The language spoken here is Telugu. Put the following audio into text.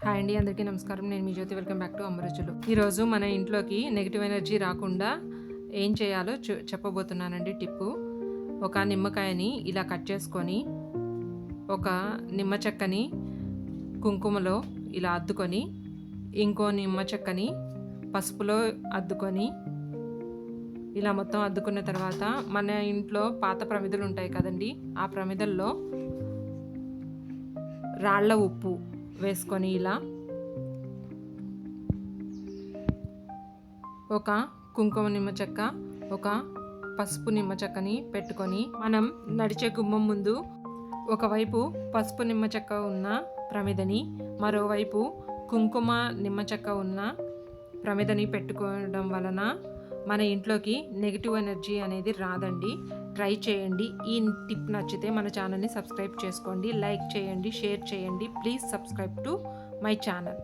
హాయ్ అండి, అందరికీ నమస్కారం. నేను మీ జ్యోతి. వెల్కమ్ బ్యాక్ టు అమ్మ రుచులు. ఈరోజు మన ఇంట్లోకి నెగిటివ్ ఎనర్జీ రాకుండా ఏం చేయాలో చెప్పబోతున్నానండి టిప్పు. ఒక నిమ్మకాయని ఇలా కట్ చేసుకొని, ఒక నిమ్మ చెక్కని కుంకుమలో ఇలా అద్దుకొని, ఇంకో నిమ్మ చెక్కని పసుపులో అద్దుకొని, ఇలా మొత్తం అద్దుకున్న తర్వాత మన ఇంట్లో పాత ప్రమిదలు ఉంటాయి కదండి, ఆ ప్రమిదల్లో రాళ్ళ ఉప్పు వేసుకొని ఇలా ఒక కుంకుమ నిమ్మ చెక్క, ఒక పసుపు నిమ్మ చెక్కని పెట్టుకొని, మనం నడిచే గుమ్మం ముందు ఒకవైపు పసుపు నిమ్మ చెక్క ఉన్న ప్రమిదని, మరోవైపు కుంకుమ నిమ్మ చెక్క ఉన్న ప్రమిదని పెట్టుకోవడం వలన మన ఇంట్లోకి నెగిటివ్ ఎనర్జీ అనేది రాదండి. ట్రై చేయండి. ఈ టిప్ నచ్చితే మన ఛానల్ని సబ్స్క్రైబ్ చేసుకోండి, లైక్ చేయండి, షేర్ చేయండి. Please subscribe to my channel.